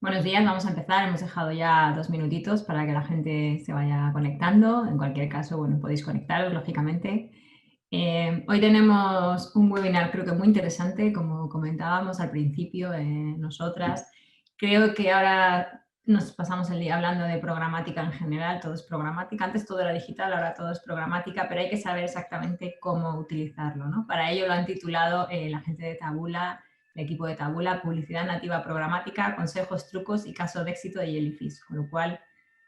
Buenos días, vamos a empezar. Hemos dejado ya 2 minutitos para que la gente se vaya conectando. En cualquier caso, bueno, podéis conectaros, lógicamente. Hoy tenemos un webinar creo que muy interesante, como comentábamos al principio, nosotras. Creo que ahora nos pasamos el día hablando de programática en general, todo es programática. Antes todo era digital, ahora todo es programática, pero hay que saber exactamente cómo utilizarlo, ¿no? Para ello lo han titulado la gente de Tabula, el equipo de Tabula, publicidad nativa programática, consejos, trucos y caso de éxito de Jellyfish, con lo cual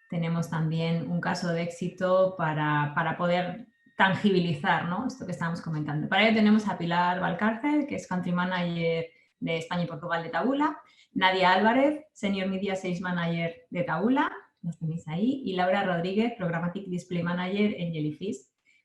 tenemos también un caso de éxito para poder tangibilizar, ¿no?, esto que estamos comentando. Para ello tenemos a Pilar Valcárcel, que es Country Manager de España y Portugal de Tabula, Nadia Álvarez, Senior Media Sales Manager de Tabula, las tenéis ahí, y Laura Rodríguez, Programmatic Display Manager en Jellyfish.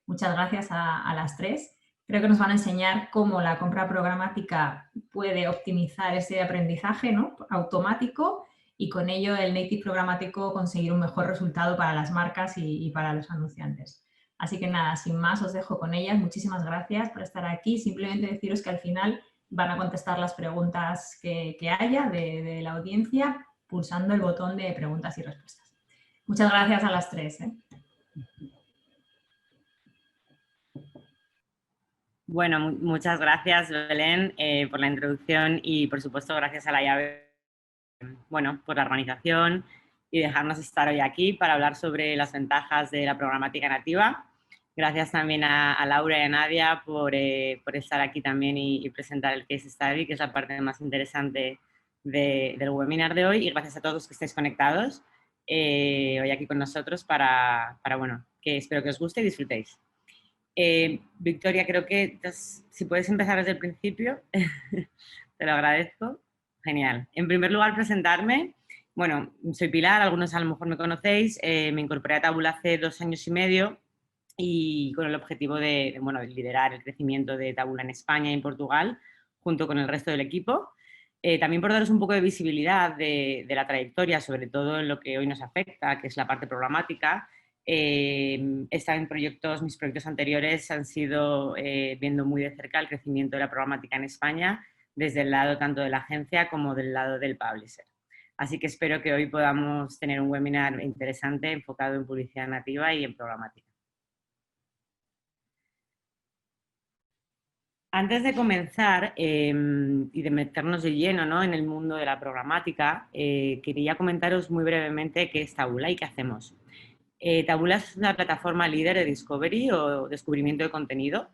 Muchas gracias a las tres. Creo que nos van a enseñar cómo la compra programática puede optimizar ese aprendizaje, ¿no?, automático, y con ello el native programático conseguir un mejor resultado para las marcas y para los anunciantes. Así que nada, sin más os dejo con ellas. Muchísimas gracias por estar aquí. Simplemente deciros que al final van a contestar las preguntas que haya de la audiencia pulsando el botón de preguntas y respuestas. Muchas gracias a las tres. Bueno, muchas gracias, Belén, por la introducción y, por supuesto, gracias a la llave, bueno, por la organización y dejarnos estar hoy aquí para hablar sobre las ventajas de la programática nativa. Gracias también a Laura y a Nadia por estar aquí también y presentar el case study, que es la parte más interesante del webinar de hoy. Y gracias a todos que estéis conectados hoy aquí con nosotros para, bueno, que espero que os guste y disfrutéis. Victoria, creo que si puedes empezar desde el principio, te lo agradezco. Genial. En primer lugar, presentarme. Bueno, soy Pilar, algunos a lo mejor me conocéis. Me incorporé a Tabula hace 2 años y medio y con el objetivo de liderar el crecimiento de Tabula en España y en Portugal, junto con el resto del equipo. También por daros un poco de visibilidad de la trayectoria, sobre todo en lo que hoy nos afecta, que es la parte programática. He estado en mis proyectos anteriores han sido viendo muy de cerca el crecimiento de la programática en España, desde el lado tanto de la agencia como del lado del publisher. Así que espero que hoy podamos tener un webinar interesante enfocado en publicidad nativa y en programática. Antes de comenzar y de meternos de lleno, ¿no?, en el mundo de la programática, quería comentaros muy brevemente qué es Tabula y qué hacemos. Tabula es una plataforma líder de discovery o descubrimiento de contenido.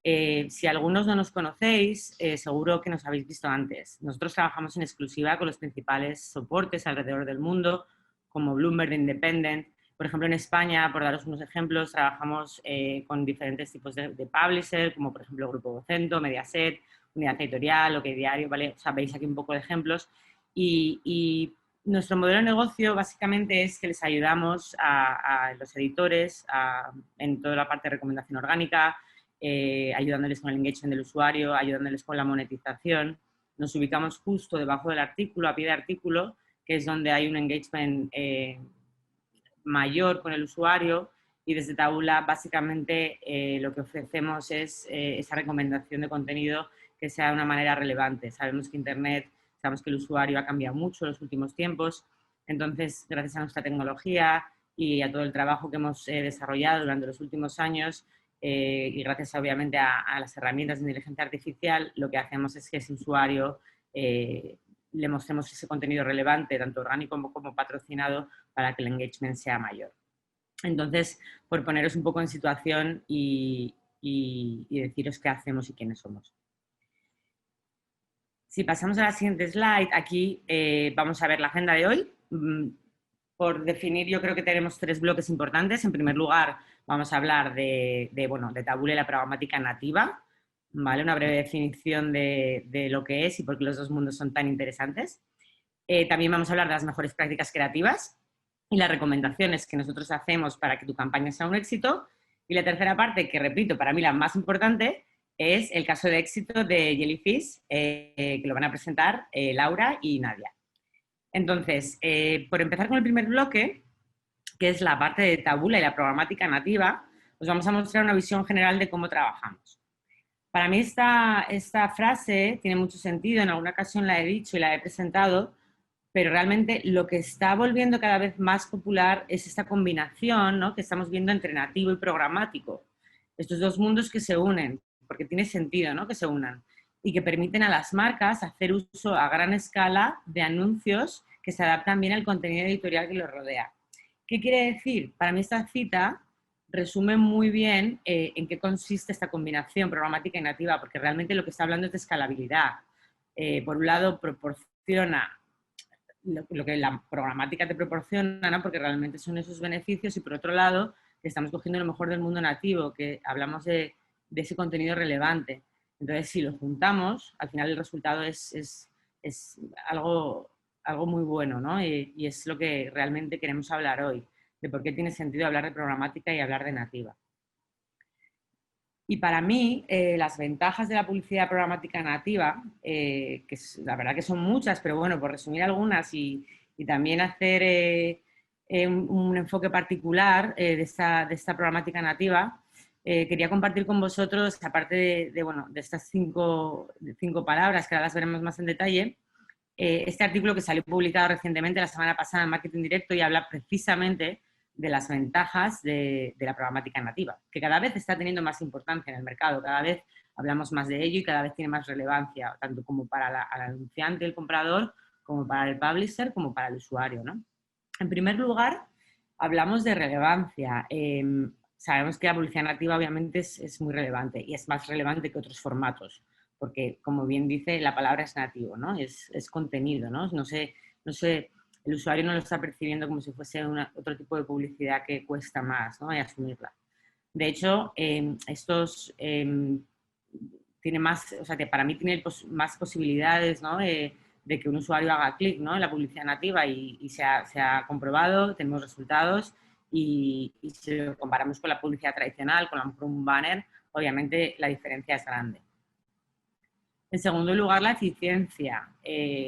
Si algunos no nos conocéis, seguro que nos habéis visto antes. Nosotros trabajamos en exclusiva con los principales soportes alrededor del mundo, como Bloomberg, Independent. Por ejemplo, en España, por daros unos ejemplos, trabajamos con diferentes tipos de publisher, como por ejemplo Grupo Vocento, Mediaset, Unidad Editorial, OK Diario, ¿vale? O sea, veis aquí un poco de ejemplos. Y nuestro modelo de negocio básicamente es que les ayudamos a los editores en toda la parte de recomendación orgánica, ayudándoles con el engagement del usuario, ayudándoles con la monetización. Nos ubicamos justo debajo del artículo, a pie de artículo, que es donde hay un engagement mayor con el usuario, y desde Tabula básicamente lo que ofrecemos es esa recomendación de contenido que sea de una manera relevante. Sabemos que Internet, sabemos que el usuario ha cambiado mucho en los últimos tiempos, entonces gracias a nuestra tecnología y a todo el trabajo que hemos desarrollado durante los últimos años y gracias obviamente a las herramientas de inteligencia artificial, lo que hacemos es que ese usuario le mostremos ese contenido relevante, tanto orgánico como patrocinado, para que el engagement sea mayor. Entonces, por poneros un poco en situación y deciros qué hacemos y quiénes somos. Si pasamos a la siguiente slide, aquí vamos a ver la agenda de hoy. Por definir, yo creo que tenemos 3 bloques importantes. En primer lugar, vamos a hablar de Tabula y la programática nativa, ¿vale? Una breve definición de lo que es y por qué los dos mundos son tan interesantes. También vamos a hablar de las mejores prácticas creativas y las recomendaciones que nosotros hacemos para que tu campaña sea un éxito. Y la tercera parte, que repito, para mí la más importante, es el caso de éxito de Jellyfish, que lo van a presentar Laura y Nadia. Entonces, por empezar con el primer bloque, que es la parte de Tabula y la programática nativa, os vamos a mostrar una visión general de cómo trabajamos. Para mí esta frase tiene mucho sentido, en alguna ocasión la he dicho y la he presentado, pero realmente lo que está volviendo cada vez más popular es esta combinación, ¿no?, que estamos viendo entre nativo y programático. Estos dos mundos que se unen, porque tiene sentido, ¿no?, que se unan, y que permiten a las marcas hacer uso a gran escala de anuncios que se adaptan bien al contenido editorial que los rodea. ¿Qué quiere decir? Para mí esta cita resume muy bien en qué consiste esta combinación programática y nativa, porque realmente lo que está hablando es de escalabilidad. Por un lado, proporciona lo que la programática te proporciona, ¿no?, porque realmente son esos beneficios, y por otro lado, estamos cogiendo lo mejor del mundo nativo, que hablamos de ese contenido relevante. Entonces, si lo juntamos, al final el resultado es algo, algo muy bueno, ¿no? Y es lo que realmente queremos hablar hoy, de por qué tiene sentido hablar de programática y hablar de nativa. Y para mí, las ventajas de la publicidad programática nativa, la verdad que son muchas, pero bueno, por resumir algunas y también hacer un enfoque particular de esta programática nativa, quería compartir con vosotros, aparte de estas cinco palabras, que ahora las veremos más en detalle, este artículo que salió publicado recientemente, la semana pasada, en Marketing Directo, y habla precisamente de las ventajas de la programática nativa, que cada vez está teniendo más importancia en el mercado, cada vez hablamos más de ello y cada vez tiene más relevancia, tanto como para el anunciante, el comprador, como para el publisher, como para el usuario, ¿no? En primer lugar, hablamos de relevancia. Sabemos que la publicidad nativa obviamente es muy relevante, y es más relevante que otros formatos, porque, como bien dice, la palabra es nativo, ¿no? Es contenido, ¿no? No sé, el usuario no lo está percibiendo como si fuese otro tipo de publicidad que cuesta más, ¿no?, y asumirla. De hecho, estos tiene más, o sea, que para mí tiene más posibilidades, ¿no?, de que un usuario haga clic, ¿no?, en la publicidad nativa, y se ha comprobado, tenemos resultados, y si lo comparamos con la publicidad tradicional, con un banner, obviamente la diferencia es grande. En segundo lugar, la eficiencia.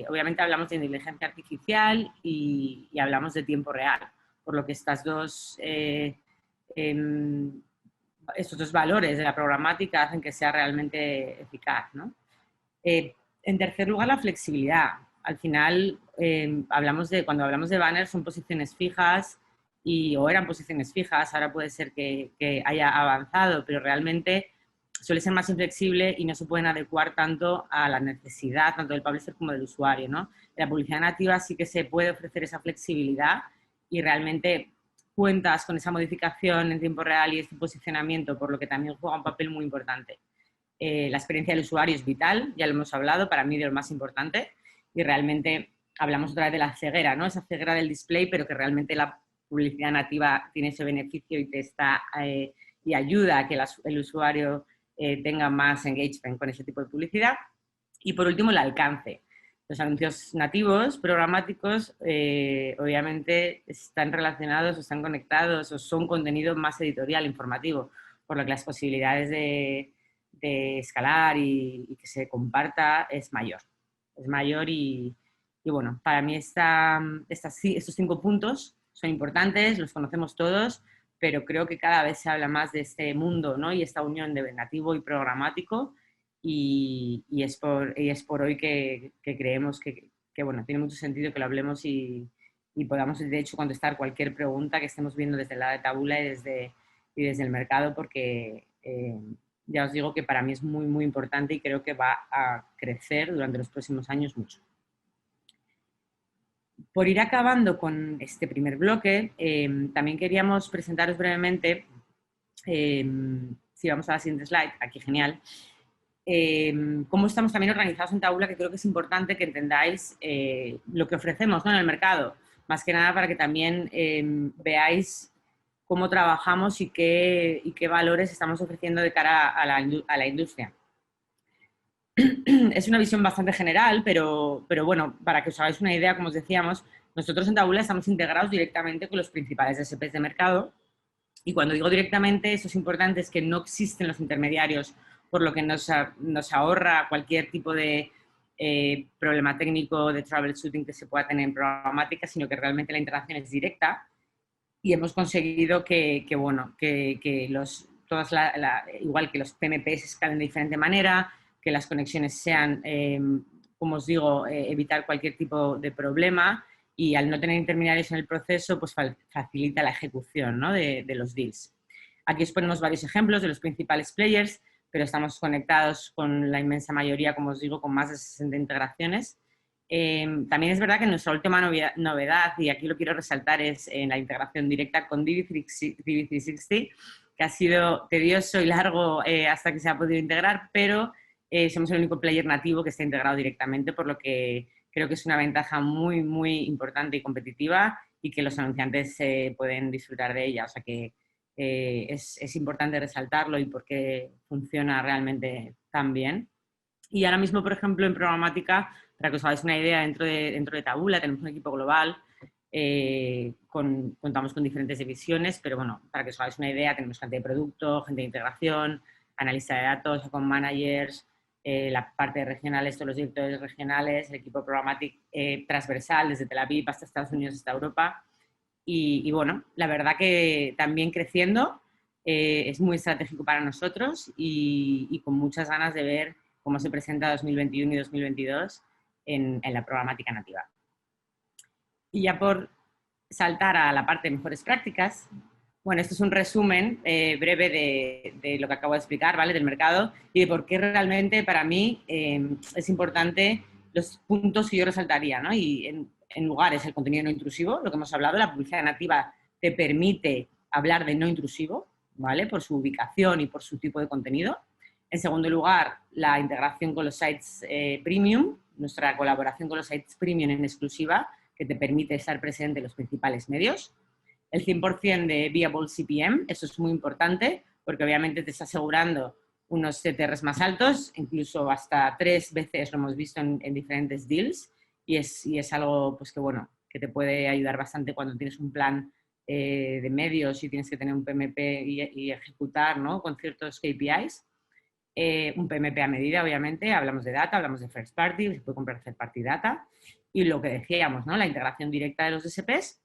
Obviamente hablamos de inteligencia artificial y hablamos de tiempo real, por lo que estos dos valores de la programática hacen que sea realmente eficaz, ¿no? En tercer lugar, la flexibilidad. Al final, cuando hablamos de banners, son posiciones fijas o eran posiciones fijas, ahora puede ser que haya avanzado, pero realmente suele ser más inflexible y no se pueden adecuar tanto a la necesidad, tanto del publisher como del usuario, ¿no? En la publicidad nativa sí que se puede ofrecer esa flexibilidad y realmente cuentas con esa modificación en tiempo real y este posicionamiento, por lo que también juega un papel muy importante. La experiencia del usuario es vital, ya lo hemos hablado, para mí de lo más importante, y realmente hablamos otra vez de la ceguera, ¿no? Esa ceguera del display, pero que realmente la publicidad nativa tiene ese beneficio y ayuda a que el usuario tenga más engagement con ese tipo de publicidad. Y por último, el alcance. Los anuncios nativos, programáticos, obviamente están relacionados o están conectados o son contenido más editorial, informativo, por lo que las posibilidades de escalar y que se comparta es mayor. Es mayor y bueno, para mí estos 5 puntos son importantes, los conocemos todos, pero creo que cada vez se habla más de este mundo, ¿no?, y esta unión de nativo y programático, y es por hoy que creemos que, bueno, tiene mucho sentido que lo hablemos y podamos, de hecho, contestar cualquier pregunta que estemos viendo desde el lado de Taboola y desde el mercado, porque ya os digo que para mí es muy, muy importante y creo que va a crecer durante los próximos años mucho. Por ir acabando con este primer bloque, también queríamos presentaros brevemente, si vamos a la siguiente slide, aquí genial, cómo estamos también organizados en Taboola, que creo que es importante que entendáis lo que ofrecemos, ¿no?, en el mercado, más que nada para que también veáis cómo trabajamos y qué valores estamos ofreciendo de cara a la industria. Es una visión bastante general, pero bueno, para que os hagáis una idea, como os decíamos, nosotros en Taboola estamos integrados directamente con los principales DSPs de mercado, y cuando digo directamente, eso es importante, es que no existen los intermediarios, por lo que nos ahorra cualquier tipo de problema técnico de troubleshooting que se pueda tener en programática, sino que realmente la integración es directa, y hemos conseguido que igual que los PMPs escalen de diferente manera, que las conexiones sean como os digo, evitar cualquier tipo de problema y al no tener intermediarios en el proceso, pues facilita la ejecución, ¿no?, de los deals. Aquí os ponemos varios ejemplos de los principales players, pero estamos conectados con la inmensa mayoría, como os digo, con más de 60 integraciones. También es verdad que nuestra última novedad, y aquí lo quiero resaltar, es en la integración directa con DV360, que ha sido tedioso y largo hasta que se ha podido integrar, pero somos el único player nativo que está integrado directamente, por lo que creo que es una ventaja muy, muy importante y competitiva y que los anunciantes pueden disfrutar de ella. O sea que es importante resaltarlo y porque funciona realmente tan bien. Y ahora mismo, por ejemplo, en programática, para que os hagáis una idea, dentro de Taboola tenemos un equipo global, contamos con diferentes divisiones, pero bueno, para que os hagáis una idea, tenemos gente de producto, gente de integración, analista de datos, con managers, la parte de regionales, todos los directores regionales, el equipo programático transversal desde Tel Aviv hasta Estados Unidos, hasta Europa. Y bueno, la verdad que también creciendo, es muy estratégico para nosotros y con muchas ganas de ver cómo se presenta 2021 y 2022 en la programática nativa. Y ya por saltar a la parte de mejores prácticas, bueno, esto es un resumen breve de lo que acabo de explicar, ¿vale?, del mercado y de por qué realmente para mí es importante los puntos que yo resaltaría, ¿no? Y en lugares el contenido no intrusivo, lo que hemos hablado, la publicidad nativa te permite hablar de no intrusivo, ¿vale?, por su ubicación y por su tipo de contenido. En segundo lugar, la integración con los sites premium, nuestra colaboración con los sites premium en exclusiva, que te permite estar presente en los principales medios. El 100% de Viable CPM, eso es muy importante, porque obviamente te está asegurando unos CTRs más altos, incluso hasta 3 veces lo hemos visto en diferentes deals, y es algo pues que, bueno, que te puede ayudar bastante cuando tienes un plan de medios y tienes que tener un PMP y ejecutar, ¿no?, con ciertos KPIs. Un PMP a medida, obviamente, hablamos de data, hablamos de first party, se puede comprar third party data, y lo que decíamos, ¿no?, la integración directa de los DSPs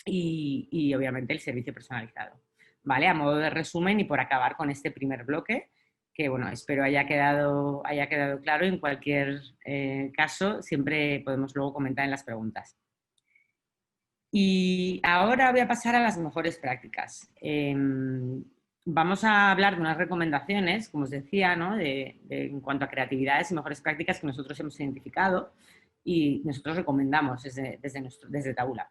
y obviamente el servicio personalizado. ¿Vale? A modo de resumen y por acabar con este primer bloque, que bueno, espero haya quedado claro. En cualquier caso, siempre podemos luego comentar en las preguntas. Y ahora voy a pasar a las mejores prácticas. Vamos a hablar de unas recomendaciones, como os decía, ¿no?, en cuanto a creatividades y mejores prácticas que nosotros hemos identificado y nosotros recomendamos desde Taboola.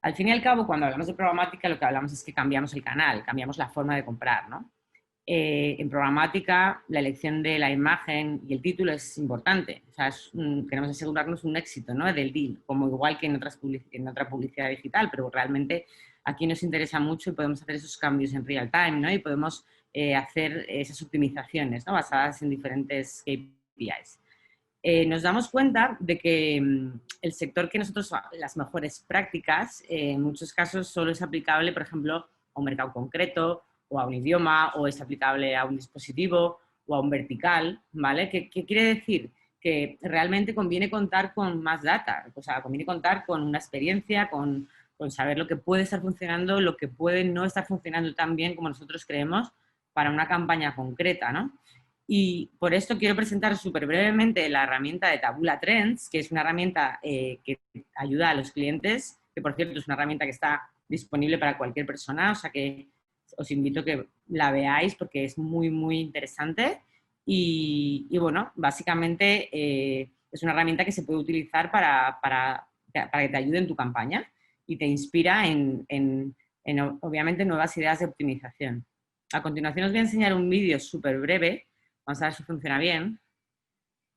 Al fin y al cabo, cuando hablamos de programática, lo que hablamos es que cambiamos el canal, cambiamos la forma de comprar, ¿no? En programática, la elección de la imagen y el título es importante. O sea, queremos asegurarnos un éxito, ¿no?, del deal, como igual que en otra publicidad digital, pero realmente aquí nos interesa mucho y podemos hacer esos cambios en real time, ¿no?, y podemos hacer esas optimizaciones, ¿no?, basadas en diferentes KPIs. Nos damos cuenta de que el sector que nosotros, las mejores prácticas, en muchos casos solo es aplicable, por ejemplo, a un mercado concreto o a un idioma, o es aplicable a un dispositivo o a un vertical, ¿vale? ¿Qué quiere decir? Que realmente conviene contar con más data, o sea, conviene contar con una experiencia, con saber lo que puede estar funcionando, lo que puede no estar funcionando tan bien como nosotros creemos para una campaña concreta, ¿no? Y por esto quiero presentar súper brevemente la herramienta de Taboola Trends, que es una herramienta que ayuda a los clientes, que por cierto es una herramienta que está disponible para cualquier persona, o sea que os invito a que la veáis porque es muy, muy interesante. Y bueno, básicamente es una herramienta que se puede utilizar para que te ayude en tu campaña y te inspira en obviamente nuevas ideas de optimización. A continuación os voy a enseñar un vídeo súper breve. Vamos a ver si funciona bien,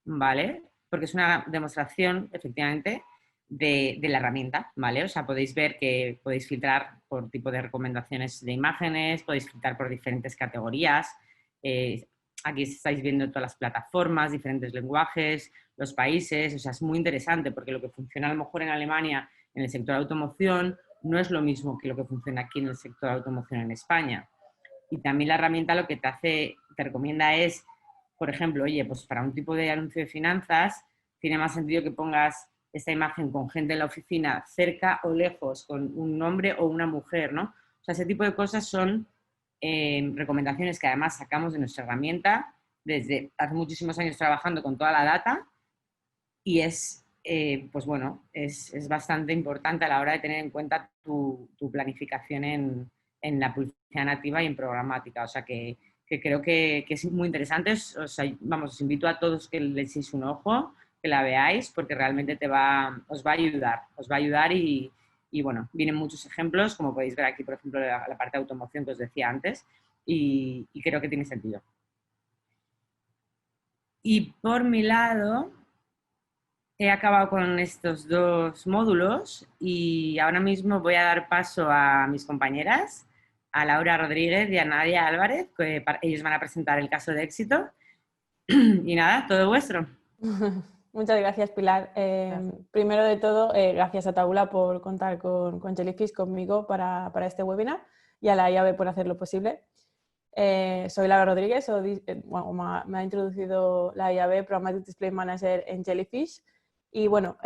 ¿vale? Porque es una demostración, efectivamente, de la herramienta, ¿vale? O sea, podéis ver que podéis filtrar por tipo de recomendaciones de imágenes, podéis filtrar por diferentes categorías. Aquí estáis viendo todas las plataformas, diferentes lenguajes, los países. O sea, es muy interesante porque lo que funciona a lo mejor en Alemania en el sector de automoción no es lo mismo que lo que funciona aquí en el sector de automoción en España. Y también la herramienta lo que te recomienda es, por ejemplo, oye, pues para un tipo de anuncio de finanzas tiene más sentido que pongas esta imagen con gente en la oficina cerca o lejos, con un hombre o una mujer, ¿no? O sea, ese tipo de cosas son recomendaciones que además sacamos de nuestra herramienta desde hace muchísimos años trabajando con toda la data y es, pues bueno, es bastante importante a la hora de tener en cuenta tu planificación en la publicidad nativa y en programática. O sea que creo que es muy interesante. Vamos, os invito a todos que le echéis un ojo, que la veáis, porque realmente os va a ayudar y bueno, vienen muchos ejemplos, como podéis ver aquí, por ejemplo, la parte de automoción que os decía antes, y creo que tiene sentido. Y por mi lado, he acabado con estos dos módulos y ahora mismo voy a dar paso a mis compañeras, a Laura Rodríguez y a Nadia Álvarez, que ellos van a presentar el caso de éxito. Y nada, todo vuestro. Muchas gracias, Pilar. Primero de todo, gracias a Taula por contar con Jellyfish, conmigo para este webinar, y a la IAB por hacer lo posible. Soy Laura Rodríguez, bueno, me ha introducido la IAB, Programmatic Display Manager en Jellyfish. Y bueno,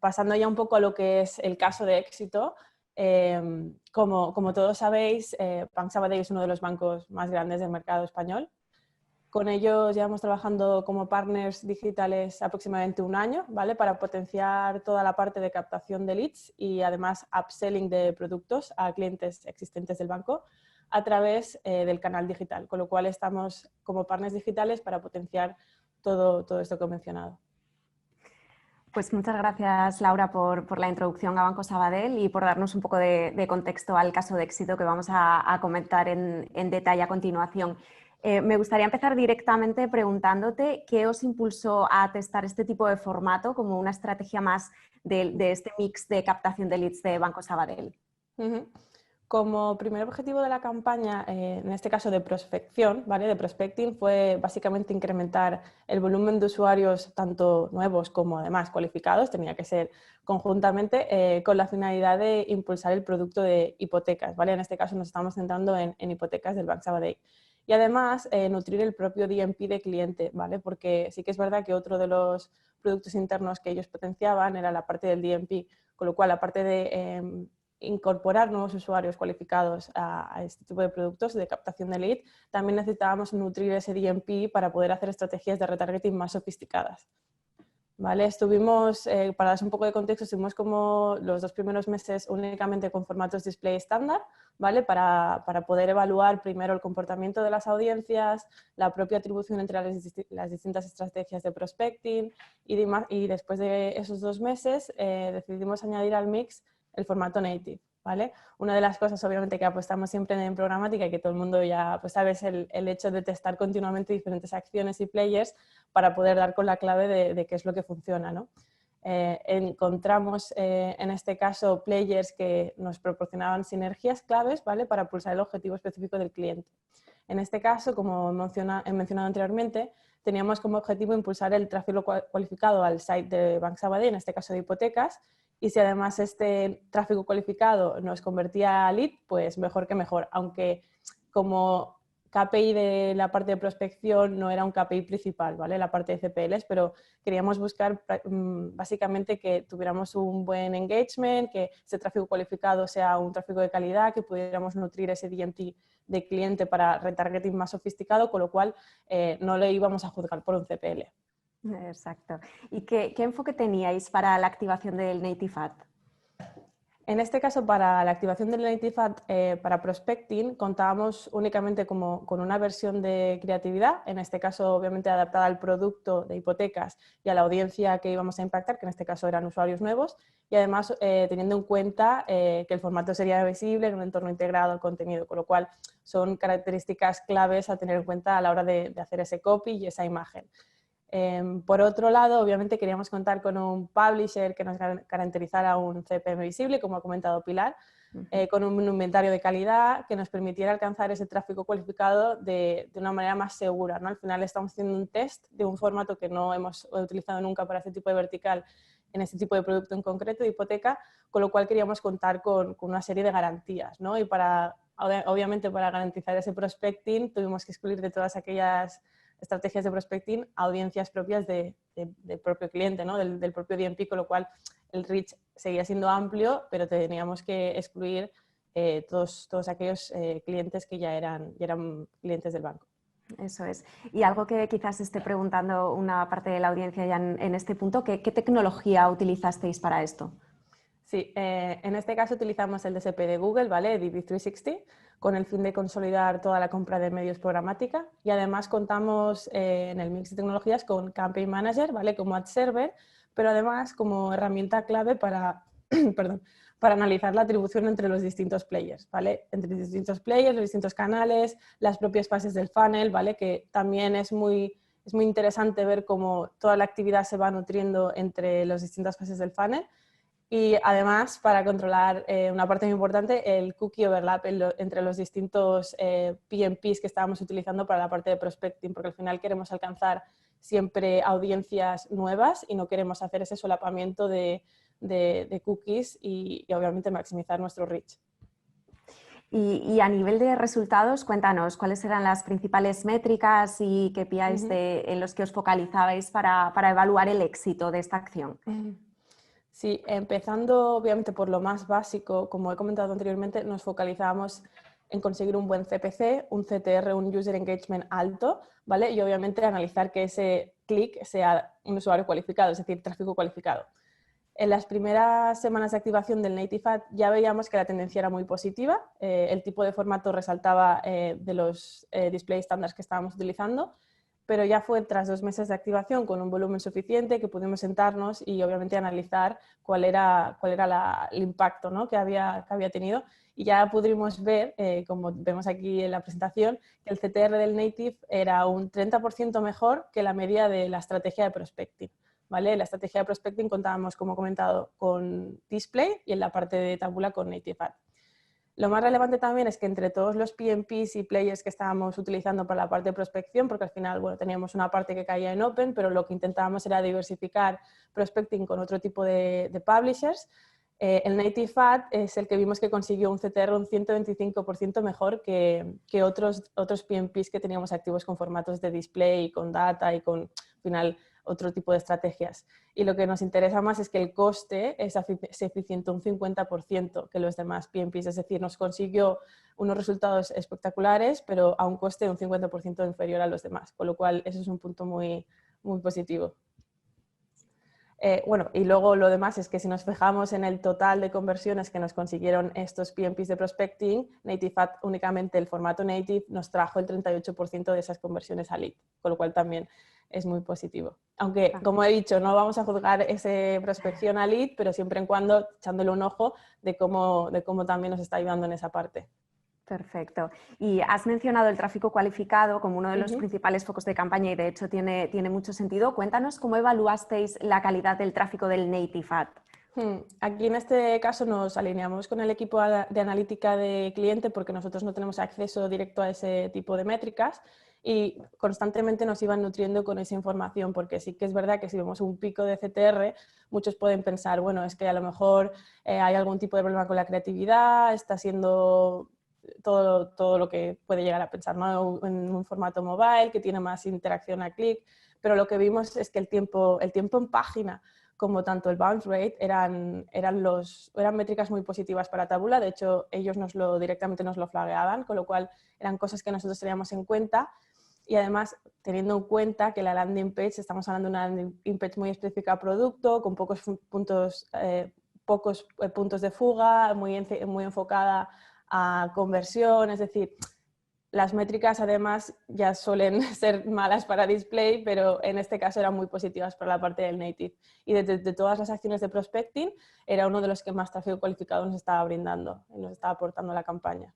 pasando ya un poco a lo que es el caso de éxito, como todos sabéis, Banc Sabadell es uno de los bancos más grandes del mercado español. Con ellos llevamos trabajando como partners digitales aproximadamente un año, ¿vale? Para potenciar toda la parte de captación de leads y además upselling de productos a clientes existentes del banco a través del canal digital, con lo cual estamos como partners digitales para potenciar todo esto que he mencionado. Pues muchas gracias, Laura, por la introducción a Banco Sabadell y por darnos un poco de contexto al caso de éxito que vamos a comentar en detalle a continuación. Me gustaría empezar directamente preguntándote qué os impulsó a testar este tipo de formato como una estrategia más de este mix de captación de leads de Banco Sabadell. Como primer objetivo de la campaña, en este caso de prospección, ¿vale? De prospecting, fue básicamente incrementar el volumen de usuarios, tanto nuevos como además cualificados, tenía que ser conjuntamente, con la finalidad de impulsar el producto de hipotecas, ¿vale? En este caso nos estamos centrando en hipotecas del Banc Sabadell. Y además nutrir el propio DMP de cliente, ¿vale? Porque sí que es verdad que otro de los productos internos que ellos potenciaban era la parte del DMP, con lo cual la parte de incorporar nuevos usuarios cualificados a este tipo de productos de captación de lead, también necesitábamos nutrir ese DMP para poder hacer estrategias de retargeting más sofisticadas. ¿Vale? Estuvimos, para dar un poco de contexto, estuvimos como los 2 primeros meses únicamente con formatos display estándar, ¿vale? Para poder evaluar primero el comportamiento de las audiencias, la propia atribución entre las distintas estrategias de prospecting y después de esos 2 meses decidimos añadir al mix el formato native, ¿vale? Una de las cosas obviamente que apostamos siempre en programática y que todo el mundo ya pues, sabe es el hecho de testar continuamente diferentes acciones y players para poder dar con la clave de qué es lo que funciona, ¿no? Encontramos en este caso players que nos proporcionaban sinergias claves, ¿vale? Para pulsar el objetivo específico del cliente. En este caso, como he mencionado anteriormente, teníamos como objetivo impulsar el tráfico cualificado al site de Banc Sabadell, en este caso de hipotecas, y si además este tráfico cualificado nos convertía a lead, pues mejor que mejor, aunque como KPI de la parte de prospección no era un KPI principal, ¿vale? La parte de CPLs, pero queríamos buscar básicamente que tuviéramos un buen engagement, que ese tráfico cualificado sea un tráfico de calidad, que pudiéramos nutrir ese DMT de cliente para retargeting más sofisticado, con lo cual no le íbamos a juzgar por un CPL. Exacto. ¿Y qué enfoque teníais para la activación del Native Ad? En este caso, para la activación del Native Ad para prospecting, contábamos únicamente con una versión de creatividad, en este caso obviamente adaptada al producto de hipotecas y a la audiencia que íbamos a impactar, que en este caso eran usuarios nuevos, y además teniendo en cuenta que el formato sería visible en un entorno integrado al contenido, con lo cual son características claves a tener en cuenta a la hora de hacer ese copy y esa imagen. Por otro lado, obviamente queríamos contar con un publisher que nos garantizara un CPM visible, como ha comentado Pilar, con un inventario de calidad que nos permitiera alcanzar ese tráfico cualificado de una manera más segura, ¿no? Al final estamos haciendo un test de un formato que no hemos utilizado nunca para este tipo de vertical, en este tipo de producto en concreto, de hipoteca, con lo cual queríamos contar con una serie de garantías, ¿no? Y obviamente para garantizar ese prospecting tuvimos que excluir de todas aquellas estrategias de prospecting a audiencias propias del propio cliente, ¿no? del propio DMP, con lo cual el reach seguía siendo amplio, pero teníamos que excluir todos aquellos clientes que ya eran clientes del banco. Eso es. Y algo que quizás esté preguntando una parte de la audiencia ya en este punto, ¿qué tecnología utilizasteis para esto? Sí, en este caso utilizamos el DSP de Google, ¿vale? DV360, con el fin de consolidar toda la compra de medios programática, y además contamos en el mix de tecnologías con Campaign Manager, ¿vale? Como Ad Server, pero además como herramienta clave para, perdón, para analizar la atribución entre los distintos players, ¿vale? Entre distintos players, los distintos canales, las propias fases del funnel, ¿vale? Que también es muy interesante ver cómo toda la actividad se va nutriendo entre las distintas fases del funnel. Y además, para controlar una parte muy importante, el cookie overlap entre los distintos PMPs que estábamos utilizando para la parte de prospecting, porque al final queremos alcanzar siempre audiencias nuevas y no queremos hacer ese solapamiento de cookies y obviamente maximizar nuestro reach. Y a nivel de resultados, cuéntanos, ¿cuáles eran las principales métricas y KPIs en los que os focalizabais para evaluar el éxito de esta acción? Sí, empezando obviamente por lo más básico, como he comentado anteriormente, nos focalizábamos en conseguir un buen CPC, un CTR, un User Engagement alto, ¿vale? Y obviamente analizar que ese clic sea un usuario cualificado, es decir, tráfico cualificado. En las primeras semanas de activación del Native Ad ya veíamos que la tendencia era muy positiva, el tipo de formato resaltaba de los display standards que estábamos utilizando, pero ya fue tras 2 meses de activación con un volumen suficiente que pudimos sentarnos y obviamente analizar cuál era el impacto, ¿no? que había tenido, y ya pudimos ver, como vemos aquí en la presentación, que el CTR del Native era un 30% mejor que la media de la estrategia de prospecting. ¿Vale? La estrategia de prospecting contábamos, como he comentado, con display y en la parte de tabula con Native Ad. Lo más relevante también es que entre todos los PMPs y players que estábamos utilizando para la parte de prospección, porque al final bueno, teníamos una parte que caía en Open, pero lo que intentábamos era diversificar prospecting con otro tipo de publishers, el Native Ad es el que vimos que consiguió un CTR un 125% mejor que otros PMPs que teníamos activos con formatos de display, con data y con, al final, otro tipo de estrategias. Y lo que nos interesa más es que el coste se eficientó un 50% que los demás PMPs, es decir, nos consiguió unos resultados espectaculares, pero a un coste un 50% inferior a los demás, con lo cual eso es un punto muy, muy positivo. Bueno, y luego lo demás es que si nos fijamos en el total de conversiones que nos consiguieron estos PMPs de prospecting, Native Ad, únicamente el formato Native, nos trajo el 38% de esas conversiones a lead, con lo cual también es muy positivo. Aunque, como he dicho, no vamos a juzgar esa prospección a lead, pero siempre en cuando echándole un ojo de cómo también nos está ayudando en esa parte. Perfecto. Y has mencionado el tráfico cualificado como uno de los principales focos de campaña y de hecho tiene mucho sentido. Cuéntanos cómo evaluasteis la calidad del tráfico del Native Ad. Aquí en este caso nos alineamos con el equipo de analítica de cliente porque nosotros no tenemos acceso directo a ese tipo de métricas y constantemente nos iban nutriendo con esa información, porque sí que es verdad que si vemos un pico de CTR, muchos pueden pensar, bueno, es que a lo mejor hay algún tipo de problema con la creatividad, está siendo todo lo que puede llegar a pensar, ¿no? En un formato mobile que tiene más interacción a clic, pero lo que vimos es que el tiempo en página como tanto el bounce rate eran métricas muy positivas para Taboola. De hecho ellos directamente nos lo flagueaban, con lo cual eran cosas que nosotros teníamos en cuenta. Y además, teniendo en cuenta que la landing page, estamos hablando de una landing page muy específica a producto, con pocos puntos de fuga, muy enfocada a conversión, es decir, las métricas además ya suelen ser malas para display, pero en este caso eran muy positivas para la parte del native. Y de todas las acciones de prospecting, era uno de los que más tráfico cualificado nos estaba brindando y nos estaba aportando a la campaña.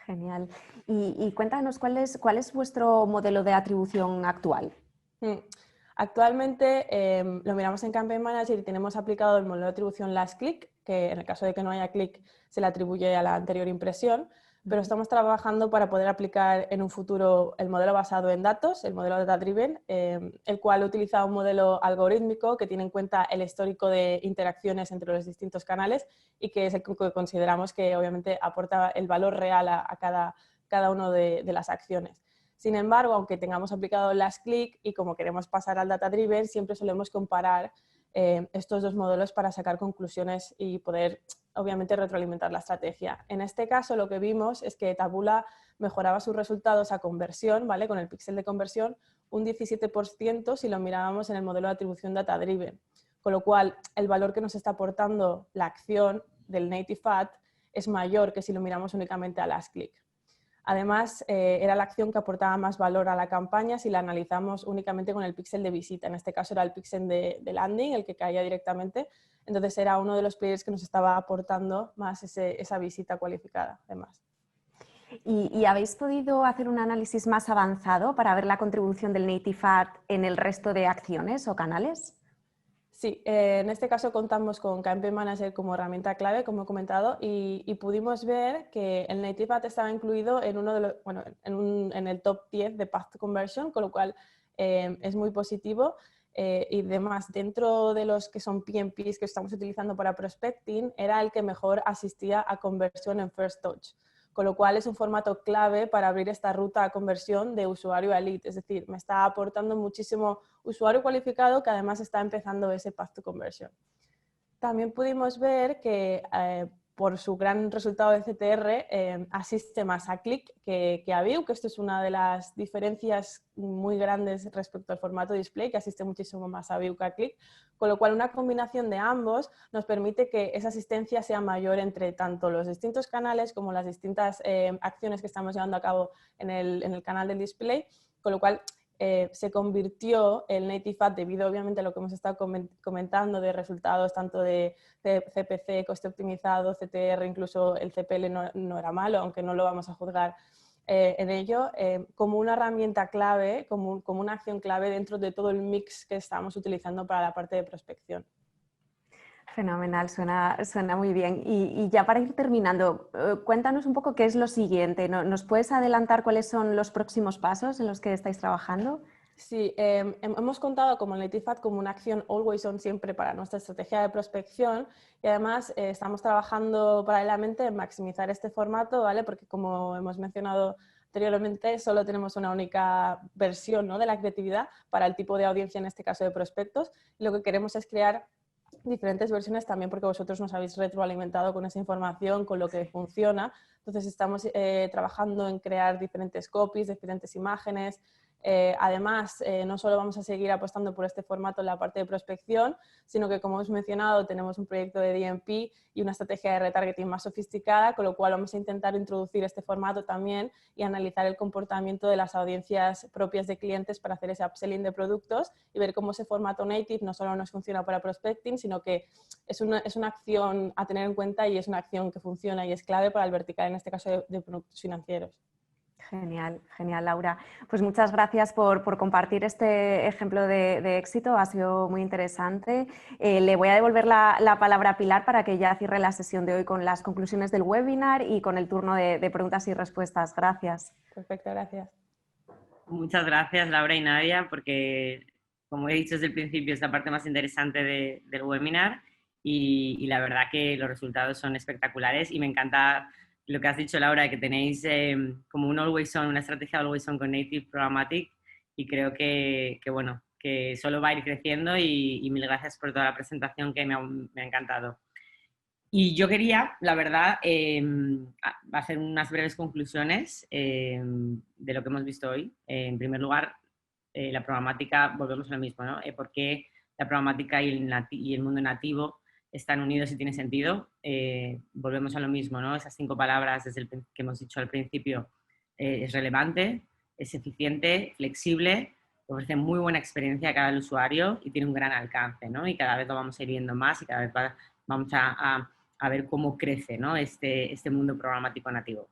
Genial. Y cuéntanos, ¿cuál es vuestro modelo de atribución actual? Actualmente lo miramos en Campaign Manager y tenemos aplicado el modelo de atribución last click, que en el caso de que no haya click se le atribuye a la anterior impresión, pero estamos trabajando para poder aplicar en un futuro el modelo basado en datos, el modelo data driven, el cual utiliza un modelo algorítmico que tiene en cuenta el histórico de interacciones entre los distintos canales y que es el que consideramos que obviamente aporta el valor real a cada una de las acciones. Sin embargo, aunque tengamos aplicado last click y como queremos pasar al data driven, siempre solemos comparar estos dos modelos para sacar conclusiones y poder, obviamente, retroalimentar la estrategia. En este caso, lo que vimos es que Taboola mejoraba sus resultados a conversión, ¿vale? Con el píxel de conversión, un 17% si lo mirábamos en el modelo de atribución data driven. Con lo cual, el valor que nos está aportando la acción del Native Ad es mayor que si lo miramos únicamente a last click. Además, era la acción que aportaba más valor a la campaña si la analizamos únicamente con el píxel de visita. En este caso era el píxel de landing, el que caía directamente. Entonces era uno de los players que nos estaba aportando más esa visita cualificada, además. ¿Y habéis podido hacer un análisis más avanzado para ver la contribución del Native Ad en el resto de acciones o canales? Sí, en este caso contamos con Campaign Manager como herramienta clave, como he comentado, y pudimos ver que el Native Ad estaba incluido en, en el top 10 de Path to Conversion, con lo cual es muy positivo. Y demás, dentro de los que son PMPs que estamos utilizando para prospecting, era el que mejor asistía a conversión en First Touch. Con lo cual es un formato clave para abrir esta ruta a conversión de usuario a lead. Es decir, me está aportando muchísimo usuario cualificado que además está empezando ese path to conversion. También pudimos ver que por su gran resultado de CTR asiste más a click que a view, que esto es una de las diferencias muy grandes respecto al formato display, que asiste muchísimo más a view que a click, con lo cual una combinación de ambos nos permite que esa asistencia sea mayor entre tanto los distintos canales como las distintas acciones que estamos llevando a cabo en el canal del display, con lo cual se convirtió el Native Ad, debido obviamente a lo que hemos estado comentando de resultados tanto de CPC, coste optimizado, CTR, incluso el CPL no era malo, aunque no lo vamos a juzgar en ello, como una herramienta clave, como una acción clave dentro de todo el mix que estamos utilizando para la parte de prospección. Fenomenal, suena muy bien. Y ya para ir terminando, cuéntanos un poco qué es lo siguiente. ¿Nos puedes adelantar cuáles son los próximos pasos en los que estáis trabajando? Sí, hemos contado como el Native Ad como una acción always on siempre para nuestra estrategia de prospección y además estamos trabajando paralelamente en maximizar este formato, ¿vale? Porque como hemos mencionado anteriormente, solo tenemos una única versión, ¿no?, de la creatividad para el tipo de audiencia, en este caso de prospectos, y lo que queremos es crear diferentes versiones también porque vosotros nos habéis retroalimentado con esa información, con lo que funciona. Entonces estamos trabajando en crear diferentes copies, diferentes imágenes. Además, no solo vamos a seguir apostando por este formato en la parte de prospección, sino que, como hemos mencionado, tenemos un proyecto de DMP y una estrategia de retargeting más sofisticada, con lo cual vamos a intentar introducir este formato también y analizar el comportamiento de las audiencias propias de clientes para hacer ese upselling de productos y ver cómo ese formato native no solo nos funciona para prospecting, sino que es una acción a tener en cuenta y es una acción que funciona y es clave para el vertical, en este caso de productos financieros. Genial, genial, Laura. Pues muchas gracias por compartir este ejemplo de éxito, ha sido muy interesante. Le voy a devolver la palabra a Pilar para que ya cierre la sesión de hoy con las conclusiones del webinar y con el turno de preguntas y respuestas. Gracias. Perfecto, gracias. Muchas gracias, Laura y Nadia, porque, como he dicho desde el principio, es la parte más interesante del webinar y la verdad que los resultados son espectaculares y me encanta lo que has dicho, Laura, que tenéis como un always on, una estrategia always on con Native Programmatic y creo que bueno, que solo va a ir creciendo y mil gracias por toda la presentación que me ha encantado. Y yo quería, la verdad, hacer unas breves conclusiones de lo que hemos visto hoy. En primer lugar, la programática, volvemos a lo mismo, ¿no? ¿Por qué la programática y el mundo nativo están unidos y tiene sentido? Volvemos a lo mismo, ¿no? Esas 5 palabras que hemos dicho al principio, es relevante, es eficiente, flexible, ofrece muy buena experiencia a cada usuario y tiene un gran alcance, ¿no? Y cada vez lo vamos a ir viendo más y cada vez vamos a ver cómo crece, ¿no?, este mundo programático nativo.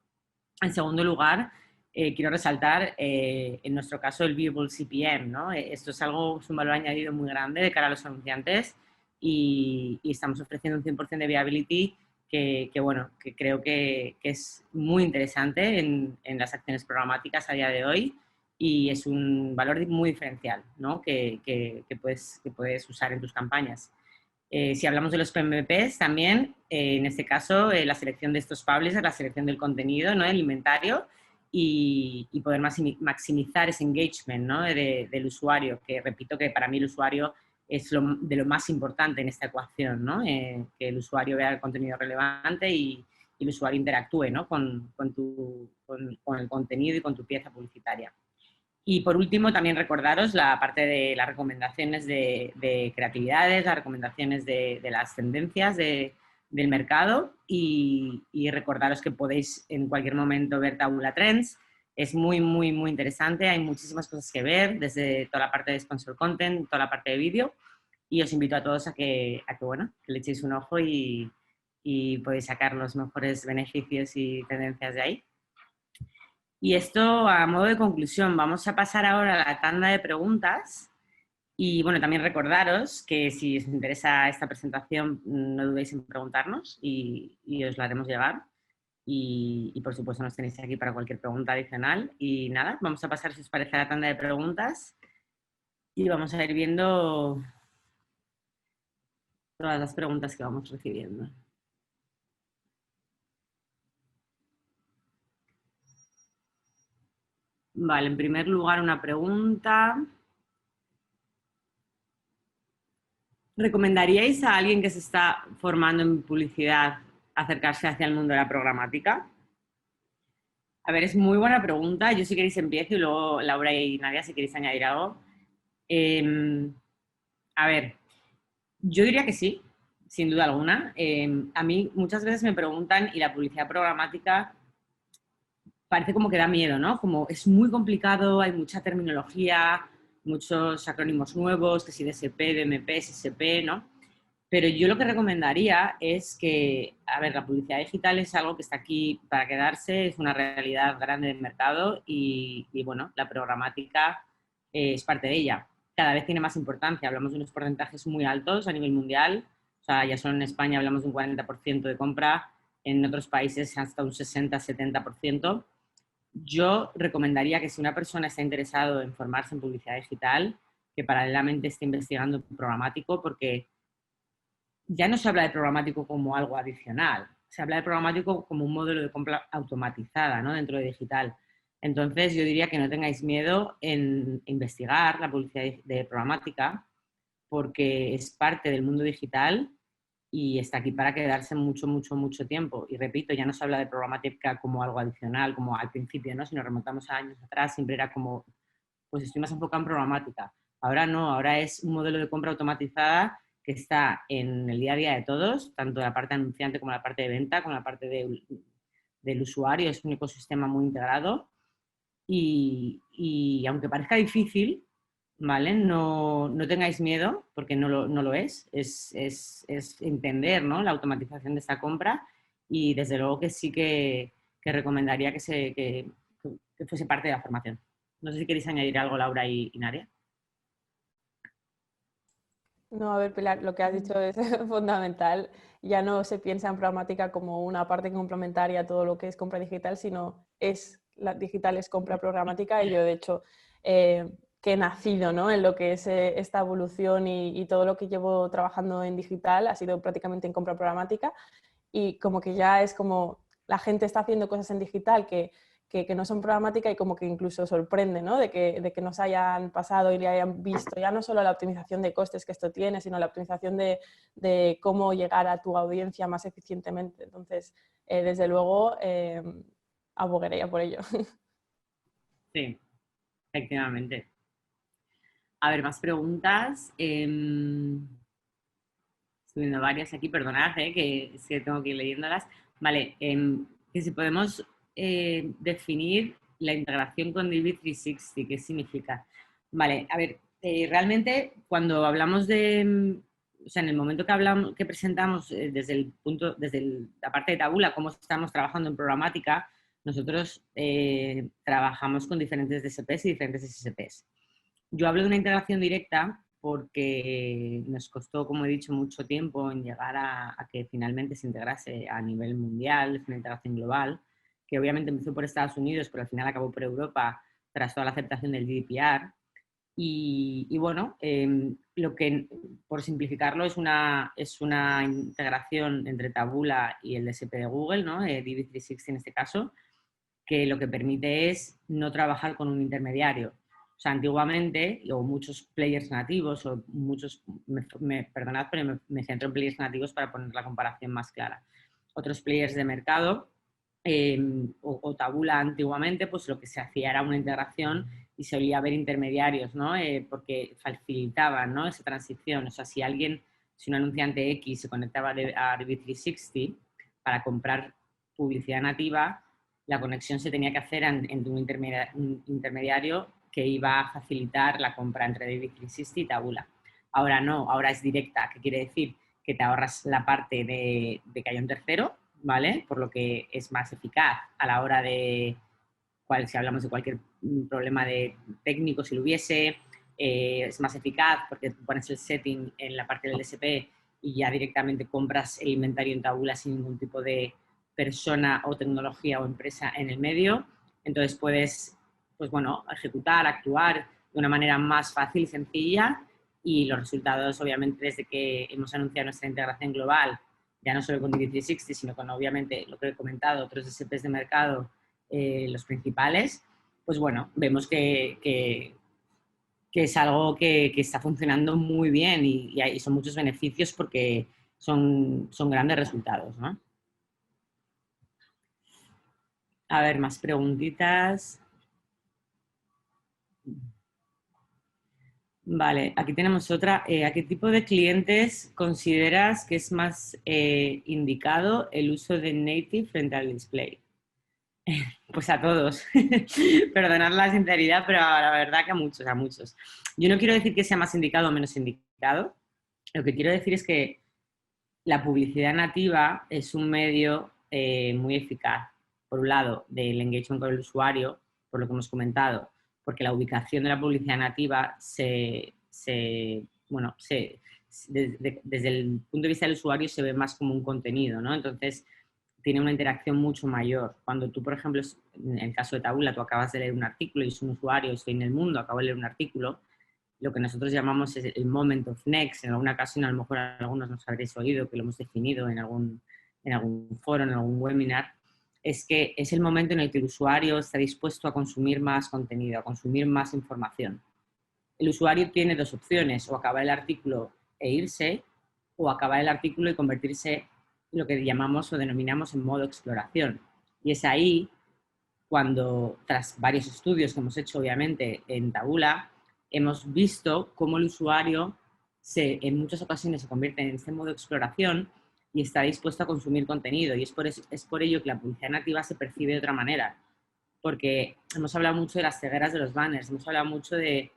En segundo lugar, quiero resaltar, en nuestro caso, el Viewable CPM, ¿no? Esto es un valor añadido muy grande de cara a los anunciantes y estamos ofreciendo un 100% de viability que creo que es muy interesante en las acciones programáticas a día de hoy y es un valor muy diferencial, ¿no?, que puedes usar en tus campañas. Si hablamos de los PMPs también, en este caso, la selección de estos publishers, la selección del contenido, ¿no?, el inventario y poder maximizar ese engagement, ¿no?, del usuario, que repito que para mí el usuario es de lo más importante en esta ecuación, ¿no? Que el usuario vea el contenido relevante y el usuario interactúe, ¿no? con el contenido y con tu pieza publicitaria. Y por último, también recordaros la parte de las recomendaciones de creatividades, las recomendaciones de las tendencias del mercado y recordaros que podéis en cualquier momento ver Tabula Trends. Es muy, muy, muy interesante. Hay muchísimas cosas que ver, desde toda la parte de sponsor content, toda la parte de vídeo. Y os invito a todos a que le echéis un ojo y podéis sacar los mejores beneficios y tendencias de ahí. Y esto a modo de conclusión, vamos a pasar ahora a la tanda de preguntas. Y bueno, también recordaros que si os interesa esta presentación, no dudéis en preguntarnos y os la haremos llegar. Y por supuesto nos tenéis aquí para cualquier pregunta adicional. Y nada, vamos a pasar, si os parece, a la tanda de preguntas. Y vamos a ir viendo todas las preguntas que vamos recibiendo. Vale, en primer lugar una pregunta. ¿Recomendaríais a alguien que se está formando en publicidad acercarse hacia el mundo de la programática? A ver, es muy buena pregunta. Yo si queréis empiezo y luego Laura y Nadia si queréis añadir algo. A ver, yo diría que sí, sin duda alguna. A mí muchas veces me preguntan y la publicidad programática parece como que da miedo, ¿no? Como es muy complicado, hay mucha terminología, muchos acrónimos nuevos, que si DSP, DMP, SSP, ¿no? Pero yo lo que recomendaría es que, a ver, la publicidad digital es algo que está aquí para quedarse, es una realidad grande del mercado y bueno, la programática es parte de ella. Cada vez tiene más importancia, hablamos de unos porcentajes muy altos a nivel mundial, o sea, ya solo en España hablamos de un 40% de compra, en otros países hasta un 60-70%. Yo recomendaría que si una persona está interesado en formarse en publicidad digital, que paralelamente esté investigando programático, porque ya no se habla de programático como algo adicional, se habla de programático como un modelo de compra automatizada, ¿no? Dentro de digital. Entonces yo diría que no tengáis miedo en investigar la publicidad de programática, porque es parte del mundo digital y está aquí para quedarse mucho, mucho, mucho tiempo. Y repito, ya no se habla de programática como algo adicional, como al principio, ¿no? Si nos remontamos a años atrás, siempre era como, pues estoy más enfocado en programática. Ahora no, ahora es un modelo de compra automatizada que está en el día a día de todos, tanto la parte anunciante como la parte de venta, como la parte del usuario, es un ecosistema muy integrado. Y aunque parezca difícil, ¿vale? No tengáis miedo, porque no lo es. Es entender, ¿no? La automatización de esta compra y desde luego que sí que recomendaría que fuese parte de la formación. No sé si queréis añadir algo, Laura y Nadia. No, a ver, Pilar, lo que has dicho es fundamental. Ya no se piensa en programática como una parte complementaria a todo lo que es compra digital, sino la digital es compra programática y yo, de hecho, que he nacido, ¿no? En lo que es esta evolución y todo lo que llevo trabajando en digital ha sido prácticamente en compra programática y como que ya es como la gente está haciendo cosas en digital que no son programática y como que incluso sorprende, ¿no? de que nos hayan pasado y le hayan visto ya no solo la optimización de costes que esto tiene, sino la optimización de cómo llegar a tu audiencia más eficientemente. Entonces, desde luego, abogaría por ello. Sí, efectivamente. A ver, más preguntas. Estoy viendo varias aquí, perdonad, que tengo que ir leyéndolas. Vale, que si podemos definir la integración con DV360, ¿qué significa? Vale, a ver, realmente cuando hablamos o sea, en el momento que presentamos desde la parte de Tabula, cómo estamos trabajando en programática, nosotros trabajamos con diferentes DSPs y diferentes SSPs. Yo hablo de una integración directa porque nos costó, como he dicho, mucho tiempo en llegar a que finalmente se integrase a nivel mundial, es una integración global, que obviamente empezó por Estados Unidos, pero al final acabó por Europa tras toda la aceptación del GDPR. Y bueno, lo que, por simplificarlo, es una integración entre Tabula y el DSP de Google, ¿no? DV360 en este caso, que lo que permite es no trabajar con un intermediario. O sea, antiguamente, o muchos players nativos, o muchos, perdonad, pero me centro en players nativos para poner la comparación más clara. Otros players de mercado, o Taboola antiguamente, pues lo que se hacía era una integración y se solía ver intermediarios, ¿no? Porque facilitaban, ¿no?, esa transición. O sea, si un anunciante X se conectaba a DV360 para comprar publicidad nativa, la conexión se tenía que hacer entre un intermediario que iba a facilitar la compra entre DV360 y Taboola. Ahora no, ahora es directa. ¿Qué quiere decir? Que te ahorras la parte de que haya un tercero, ¿vale? Por lo que es más eficaz a la hora de, si hablamos de cualquier problema de técnico, si lo hubiese, es más eficaz porque pones el setting en la parte del DSP y ya directamente compras el inventario en Taboola sin ningún tipo de persona o tecnología o empresa en el medio. Entonces puedes, pues bueno, ejecutar, actuar de una manera más fácil y sencilla, y los resultados, obviamente, desde que hemos anunciado nuestra integración global, ya no solo con DV360, sino con, obviamente, lo que he comentado, otros DSPs de mercado, los principales, pues bueno, vemos que es algo que está funcionando muy bien y son muchos beneficios porque son grandes resultados, ¿no? A ver, más preguntitas. Vale, aquí tenemos otra. ¿A qué tipo de clientes consideras que es más indicado el uso de native frente al display? Pues a todos. Perdonad la sinceridad, pero la verdad que a muchos. Yo no quiero decir que sea más indicado o menos indicado. Lo que quiero decir es que la publicidad nativa es un medio muy eficaz, por un lado, del engagement con el usuario, por lo que hemos comentado, porque la ubicación de la publicidad nativa desde el punto de vista del usuario se ve más como un contenido, ¿no? Entonces, tiene una interacción mucho mayor. Cuando tú, por ejemplo, en el caso de Taboola, tú acabas de leer un artículo y es un usuario, estoy en el mundo, acabo de leer un artículo, lo que nosotros llamamos es el moment of next. En alguna ocasión, a lo mejor algunos nos habréis oído que lo hemos definido en algún foro, en algún webinar, es que es el momento en el que el usuario está dispuesto a consumir más contenido, a consumir más información. El usuario tiene dos opciones: o acabar el artículo e irse, o acabar el artículo y convertirse en lo que llamamos o denominamos en modo exploración. Y es ahí cuando, tras varios estudios que hemos hecho obviamente en Taboola, hemos visto cómo el usuario en muchas ocasiones se convierte en este modo de exploración y está dispuesto a consumir contenido. Y es por ello que la publicidad nativa se percibe de otra manera. Porque hemos hablado mucho de las cegueras de los banners, hemos hablado mucho de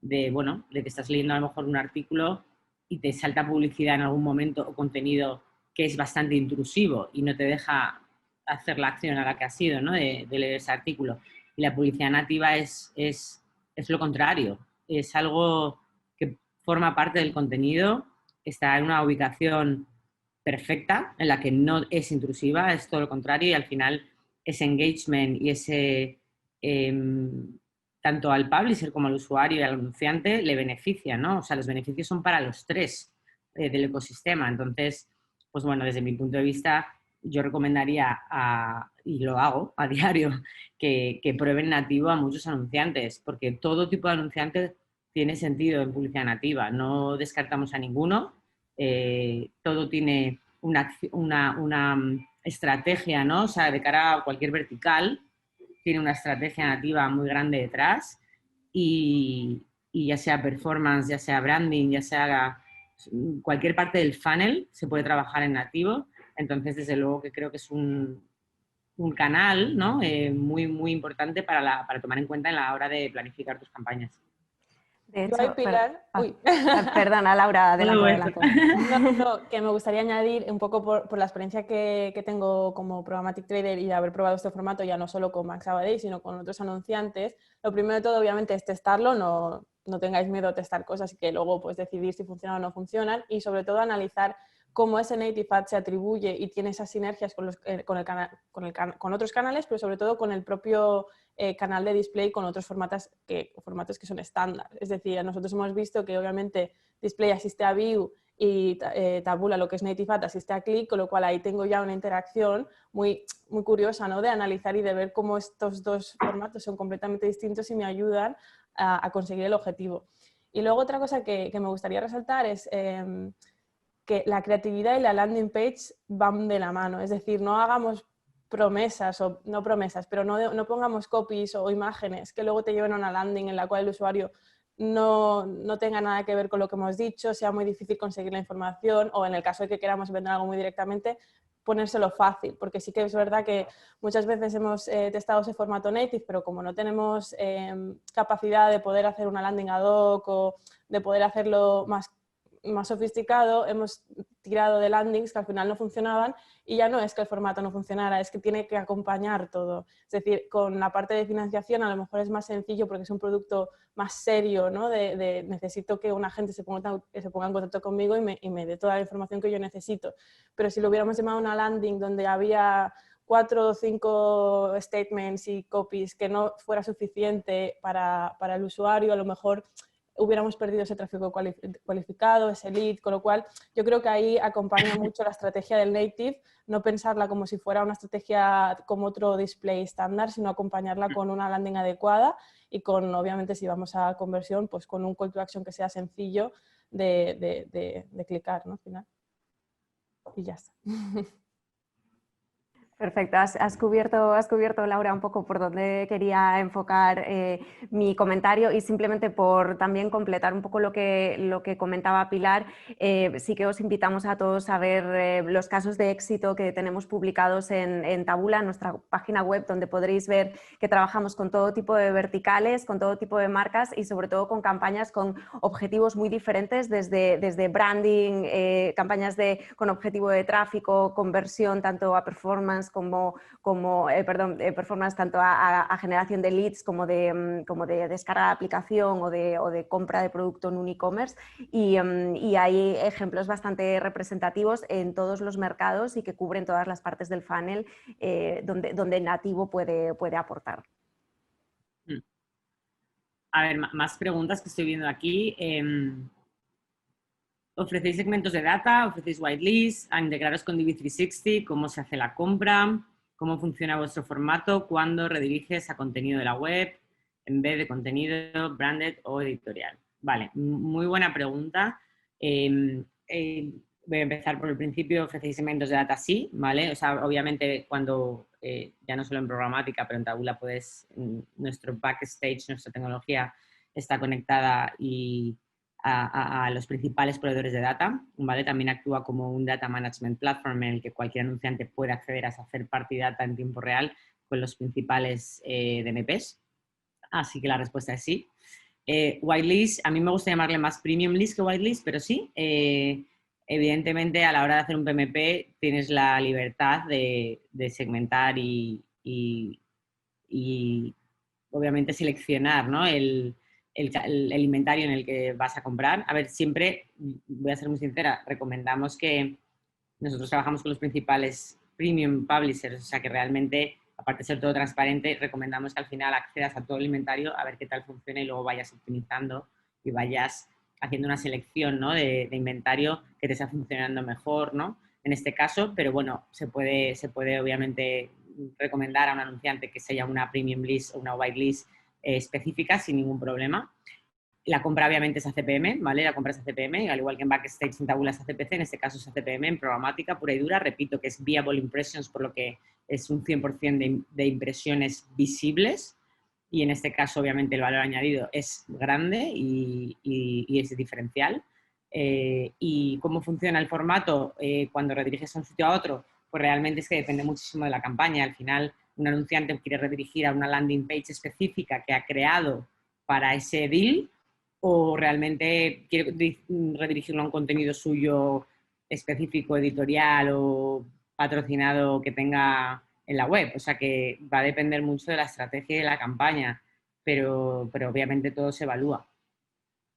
que estás leyendo a lo mejor un artículo y te salta publicidad en algún momento o contenido que es bastante intrusivo y no te deja hacer la acción a la que has ido, ¿no?, de leer ese artículo. Y la publicidad nativa es lo contrario. Es algo que forma parte del contenido, está en una ubicación perfecta, en la que no es intrusiva, es todo lo contrario, y al final ese engagement y ese tanto al publisher como al usuario y al anunciante le beneficia, ¿no? O sea, los beneficios son para los tres del ecosistema. Entonces, pues bueno, desde mi punto de vista, yo recomendaría, y lo hago a diario, que prueben nativo a muchos anunciantes, porque todo tipo de anunciante tiene sentido en publicidad nativa. No descartamos a ninguno. Todo tiene una estrategia, ¿no? O sea, de cara a cualquier vertical, tiene una estrategia nativa muy grande detrás, y ya sea performance, ya sea branding, ya sea cualquier parte del funnel, se puede trabajar en nativo. Entonces, desde luego que creo que es un canal, ¿no?, muy, muy importante para tomar en cuenta en la hora de planificar tus campañas. De Yo ahí, hecho, Pilar, perdona, Laura, adelante. No, que me gustaría añadir un poco por la experiencia que tengo como programmatic trader y haber probado este formato ya no solo con Max Sabadell, sino con otros anunciantes. Lo primero de todo, obviamente, es testarlo, no tengáis miedo a testar cosas y que luego pues decidir si funcionan o no funcionan, y sobre todo analizar cómo ese native ad se atribuye y tiene esas sinergias con otros canales, pero sobre todo con el propio canal de display, con otros formatos que son estándar. Es decir, nosotros hemos visto que obviamente display asiste a view y Taboola, lo que es native ad, asiste a click, con lo cual ahí tengo ya una interacción muy, muy curiosa, ¿no?, de analizar y de ver cómo estos dos formatos son completamente distintos y me ayudan a conseguir el objetivo. Y luego otra cosa que me gustaría resaltar es que la creatividad y la landing page van de la mano, es decir, no hagamos promesas, o no promesas, pero no pongamos copies o imágenes que luego te lleven a una landing en la cual el usuario no tenga nada que ver con lo que hemos dicho, sea muy difícil conseguir la información, o en el caso de que queramos vender algo muy directamente, ponérselo fácil, porque sí que es verdad que muchas veces hemos testado ese formato native, pero como no tenemos capacidad de poder hacer una landing ad hoc o de poder hacerlo más sofisticado, hemos tirado de landings que al final no funcionaban, y ya no es que el formato no funcionara, es que tiene que acompañar todo. Es decir, con la parte de financiación a lo mejor es más sencillo porque es un producto más serio, ¿no? Necesito que una gente se ponga en contacto conmigo y me dé toda la información que yo necesito. Pero si lo hubiéramos llamado una landing donde había 4 o 5 statements y copies que no fuera suficiente para el usuario, a lo mejor hubiéramos perdido ese tráfico cualificado, ese lead, con lo cual yo creo que ahí acompaña mucho la estrategia del native, no pensarla como si fuera una estrategia como otro display estándar, sino acompañarla con una landing adecuada y con, obviamente, si vamos a conversión, pues con un call to action que sea sencillo de clicar, ¿no? Al final. Y ya está. Perfecto, has cubierto, Laura, un poco por donde quería enfocar mi comentario, y simplemente por también completar un poco lo que comentaba Pilar, sí que os invitamos a todos a ver los casos de éxito que tenemos publicados en Tabula, nuestra página web, donde podréis ver que trabajamos con todo tipo de verticales, con todo tipo de marcas y sobre todo con campañas con objetivos muy diferentes, desde branding, campañas con objetivo de tráfico, conversión, tanto a performance performance tanto a generación de leads como de descarga de aplicación o de compra de producto en un e-commerce, y hay ejemplos bastante representativos en todos los mercados y que cubren todas las partes del funnel donde nativo puede aportar. A ver, más preguntas que estoy viendo aquí. ¿Ofrecéis segmentos de data? ¿Ofrecéis whitelist? ¿A integraros con DV360? ¿Cómo se hace la compra? ¿Cómo funciona vuestro formato? ¿Cuándo rediriges a contenido de la web en vez de contenido branded o editorial? Vale, muy buena pregunta. Voy a empezar por el principio. ¿Ofrecéis segmentos de data? Sí, ¿vale? O sea, obviamente cuando, ya no solo en programática, pero en Tabula nuestro backstage, nuestra tecnología está conectada a los principales proveedores de data, ¿vale? También actúa como un data management platform en el que cualquier anunciante puede acceder a hacer party data en tiempo real con los principales DMPs. Así que la respuesta es sí. Whitelist, a mí me gusta llamarle más premium list que whitelist, pero sí. Evidentemente, a la hora de hacer un PMP tienes la libertad de segmentar y obviamente seleccionar, ¿no? el inventario en el que vas a comprar. A ver, siempre, voy a ser muy sincera, recomendamos que nosotros trabajamos con los principales premium publishers, o sea que realmente, aparte de ser todo transparente, recomendamos que al final accedas a todo el inventario a ver qué tal funciona y luego vayas optimizando y vayas haciendo una selección, ¿no? de inventario que te está funcionando mejor, ¿no? En este caso, pero bueno, se puede obviamente recomendar a un anunciante que sea una premium list o una white list específica sin ningún problema. La compra obviamente es ACPM, ¿vale? La compra es ACPM, al igual que en Backstage en Tabula es ACPC, en este caso es ACPM en programática pura y dura. Repito que es Viable Impressions, por lo que es un 100% de impresiones visibles, y en este caso obviamente el valor añadido es grande y es diferencial. ¿Y cómo funciona el formato cuando rediriges a un sitio a otro? Pues realmente es que depende muchísimo de la campaña. Al final, un anunciante quiere redirigir a una landing page específica que ha creado para ese deal, o realmente quiere redirigirlo a un contenido suyo específico, editorial o patrocinado que tenga en la web. O sea que va a depender mucho de la estrategia y de la campaña, pero obviamente todo se evalúa.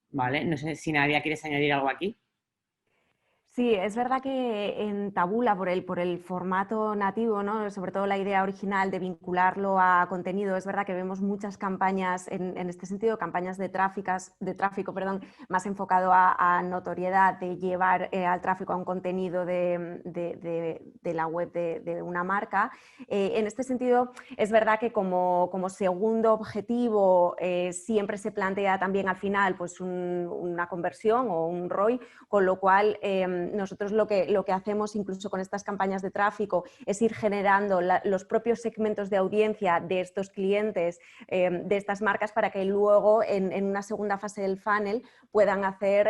¿Vale? No sé si Nadia quieres añadir algo aquí. Sí, es verdad que en Taboola, por el formato nativo, ¿no? Sobre todo la idea original de vincularlo a contenido, es verdad que vemos muchas campañas en este sentido, campañas de tráfico, perdón, más enfocado a notoriedad, de llevar al tráfico a un contenido de la web de una marca. En este sentido, es verdad que como segundo objetivo siempre se plantea también al final pues una conversión o un ROI, con lo cual nosotros lo que hacemos incluso con estas campañas de tráfico es ir generando los propios segmentos de audiencia de estos clientes, de estas marcas, para que luego en una segunda fase del funnel puedan hacer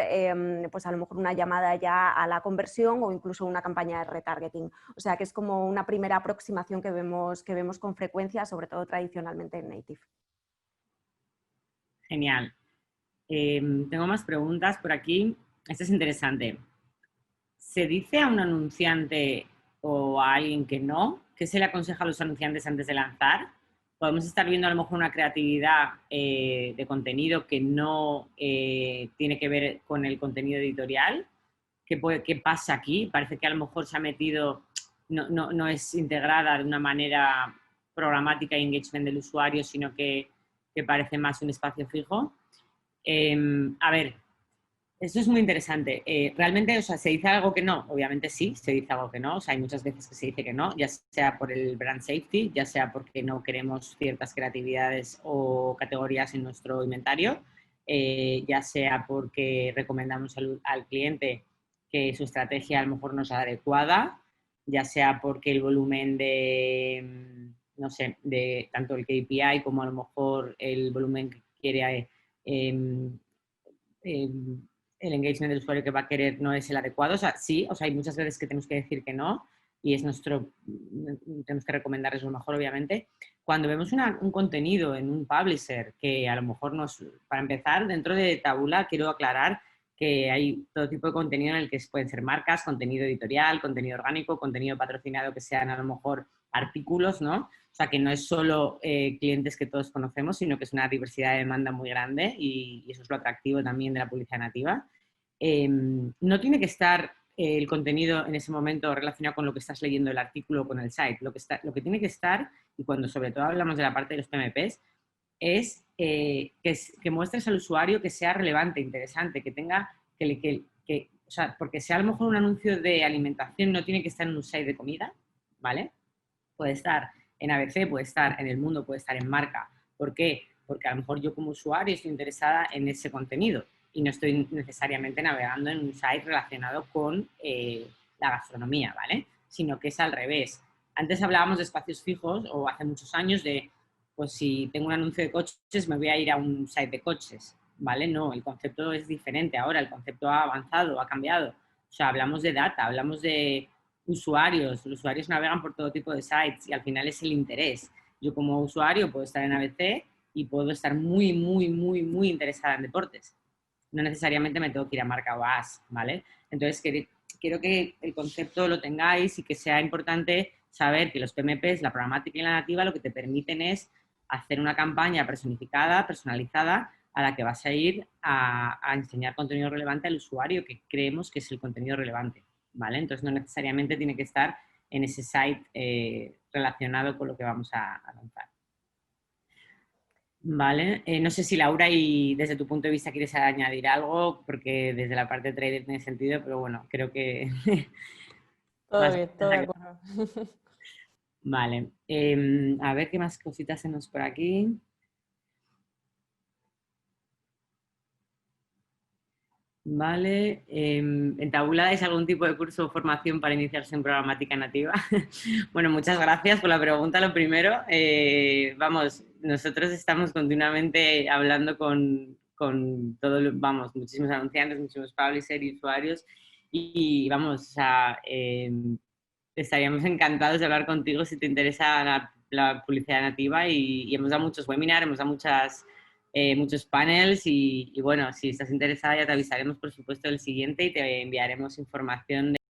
pues a lo mejor una llamada ya a la conversión o incluso una campaña de retargeting. O sea que es como una primera aproximación que vemos con frecuencia, sobre todo tradicionalmente en Native. Genial. Tengo más preguntas por aquí. Esta es interesante. ¿Se dice a un anunciante o a alguien que no? ¿Qué se le aconseja a los anunciantes antes de lanzar? Podemos estar viendo a lo mejor una creatividad de contenido que no tiene que ver con el contenido editorial. ¿Qué pasa aquí? Parece que a lo mejor se ha metido, no es integrada de una manera programática y engagement del usuario, sino que parece más un espacio fijo. A ver, esto es muy interesante. Realmente, o sea, ¿se dice algo que no? Obviamente sí, se dice algo que no. O sea, hay muchas veces que se dice que no, ya sea por el brand safety, ya sea porque no queremos ciertas creatividades o categorías en nuestro inventario, ya sea porque recomendamos al cliente que su estrategia a lo mejor no es adecuada, ya sea porque el volumen de, no sé, de tanto el KPI como a lo mejor el volumen que quiere el engagement del usuario que va a querer no es el adecuado. O sea, sí, o sea, hay muchas veces que tenemos que decir que no y es tenemos que recomendarles lo mejor, obviamente. Cuando vemos un contenido en un publisher que a lo mejor nos, para empezar, dentro de Taboola quiero aclarar que hay todo tipo de contenido en el que pueden ser marcas, contenido editorial, contenido orgánico, contenido patrocinado que sean a lo mejor artículos, ¿no? O sea, que no es solo clientes que todos conocemos, sino que es una diversidad de demanda muy grande y eso es lo atractivo también de la publicidad nativa. No tiene que estar el contenido en ese momento relacionado con lo que estás leyendo el artículo o con el site. Lo que tiene que estar, y cuando sobre todo hablamos de la parte de los PMPs, es que muestres al usuario que sea relevante, interesante, que tenga, o sea, porque sea a lo mejor un anuncio de alimentación, no tiene que estar en un site de comida, ¿vale? Puede estar en ABC, puede estar en El Mundo, puede estar en Marca. ¿Por qué? Porque a lo mejor yo como usuario estoy interesada en ese contenido y no estoy necesariamente navegando en un site relacionado con la gastronomía, ¿vale? Sino que es al revés. Antes hablábamos de espacios fijos o hace muchos años de, pues si tengo un anuncio de coches me voy a ir a un site de coches, ¿vale? No, el concepto es diferente ahora, el concepto ha avanzado, ha cambiado. O sea, hablamos de data, hablamos de usuarios. Los usuarios navegan por todo tipo de sites y al final es el interés. Yo como usuario puedo estar en ABC y puedo estar muy, muy, muy, muy interesada en deportes. No necesariamente me tengo que ir a Marca o AS, ¿vale? Entonces, quiero que el concepto lo tengáis y que sea importante saber que los PMPs, la programática y la nativa, lo que te permiten es hacer una campaña personificada, personalizada, a la que vas a ir a enseñar contenido relevante al usuario que creemos que es el contenido relevante, ¿vale? Entonces, no necesariamente tiene que estar en ese site relacionado con lo que vamos a lanzar. Vale, no sé si Laura, y desde tu punto de vista quieres añadir algo, porque desde la parte de trader tiene sentido, pero bueno, creo que... Todo bien, todo de acuerdo. Vale, a ver qué más cositas tenemos por aquí. Vale, ¿en Taboola dais algún tipo de curso o formación para iniciarse en programática nativa? Bueno, muchas gracias por la pregunta, lo primero. Vamos, nosotros estamos continuamente hablando con todos, vamos, muchísimos anunciantes, muchísimos publishers y usuarios y vamos, o sea, estaríamos encantados de hablar contigo si te interesa la publicidad nativa y hemos dado muchos webinars, hemos dado muchos panels y bueno, si estás interesada ya te avisaremos por supuesto del siguiente y te enviaremos información